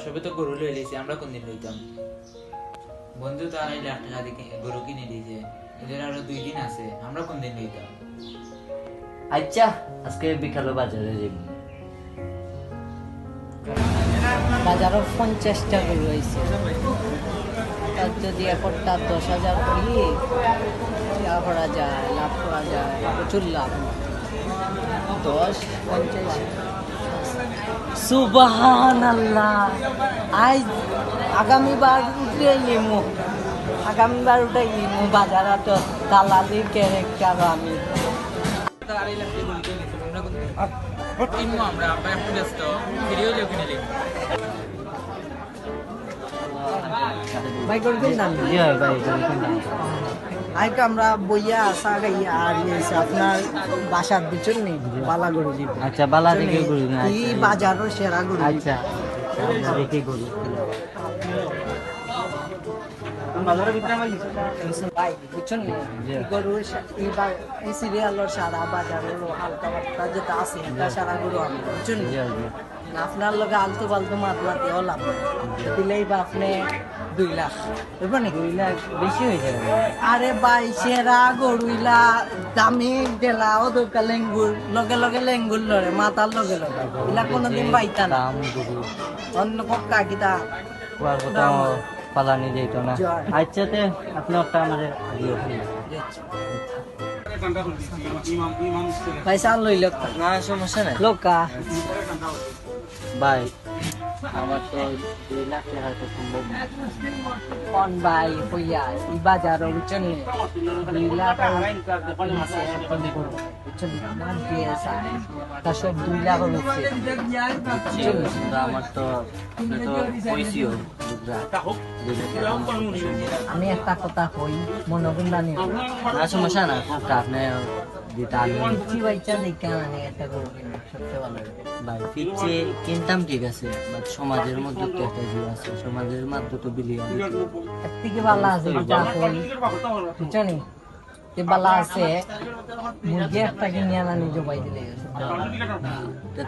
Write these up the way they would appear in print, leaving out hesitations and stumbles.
সবে তো গরু লই লিছি, আমরা কোন দিন লইতাম? বন্ধু তো আড়াই লাখ টাকা দিয়ে গরু কিনে দিয়েছে, এদের আরো 2 দিন আছে, আমরা কোন দিন লইতাম? আচ্ছা, আজকে বিকালে বাজারে যাই। বাজারও 50টা গরু হয়েছে, তার যদি একটা 10,000 করি লাভ করা যায়, লাভ করা যায়, প্রচুর লাভ। 10, 50, সুবহানাল্লাহ। আজ আগামীবার উঠে লিমু, আগামীবার উঠে লিমু বাজার তো দালালির ক্যারেক্টার আমি। আড়াই লাখ দিয়ে গরু কিনে দিয়েছে, আমরা কোন দিন কিনবো? আমরা আমরা একটু ব্যস্ত, ফিরে হইলেও কিনে লিখবো। ভাই করবেন না জি হয় ভাই, কিনলাম। আজকে আমরা বইয়া আসা গাইয়া আর ইয়েছে আপনার বাসার পিছন নেই বালা গরু দিব। আচ্ছা, বালা দেখে গরু না। এই বাজারের সেরা গরু। আচ্ছা, দেখে গরু। ভাই বুঝছেন নি? এই গরুর এই সিরিয়ালের সারা বাজারের হালকা পাতলা যেটা আছে এটা সারা গরু আমি বুঝছেন নি? আপনার লগে আলতু ফালতু মাতলা দেওয়া লাভ দিলেই বা আপনি 2 লাখ বুঝবেন নি? 2 লাখ বেশি হয়ে যাবে। আরে ভাই সেরা গরুইলা দামি ডেলা ও দোকা লেঙ্গুর লগে লগে লেঙ্গুর লড়ে মাথার লগে লগে এলা কোনোদিন পাইতা না। দাম গরু অন্য পক্কা কিতা কুয়ার কোথাও পালানি যেত না। জয়। আচ্ছা, তে আপনি একটা আমাদের দিও। ভাই চাল লইল না, সমস্যা নাই লোকা ভাই। আমার তো 2 লাখ টাকা তো সম্ভব না। কোন ভাই হইয়া এই বাজার বুঝছেন নি? 2 লাখ তা সব 2 লাখ হচ্ছে। কিন্তু আমার তো আপনি তো কইছিও আমি একটা কথা কই মনোগুন্ডা নিয়ে না, সমস্যা না। আপনি দিতে আনবেন কি বাইচা দেখে মানে একটা গরু কিনা সবচেয়ে ভালো লাগে। ভাই। পিচ্ছে কিনতাম ঠিক আছে, বাট সমাজের মধ্যে তো একটা জিনিস আছে, সমাজের মধ্যে তো বিলিয়ন এর থেকে ভালো আছে যেটা কই বুঝছেন নি? যে ভালো আছে মুরগি একটা কিনে আনা নিজে বাই দিলে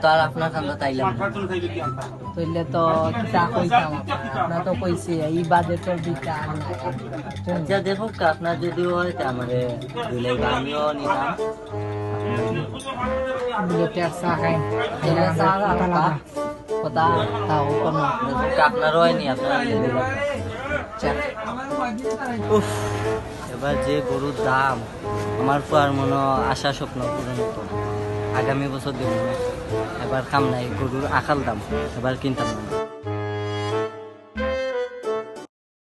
তো আর আপনার কাছে তাইলাম না। তইলে তো কিতা কইতাম আপনার তো কইছে এই বাজেটের দিকটা আর নাই বুঝছেন? যা দেখো আপনার যদি হয় তা আমারে দিলে আমিও নিতাম। দুটো ট্যাক্সা খাই এটা সারা টাকা কথা তাও কোন আপনারও হয়নি, আপনার উফ, এবার যে গরুর দাম, আমার তো আর মনে আশা স্বপ্ন পূরণ হতো। আগামী বছর দেব না, এবার কাম নাই, গরুর আকাল দাম, এবার কিনতাম না।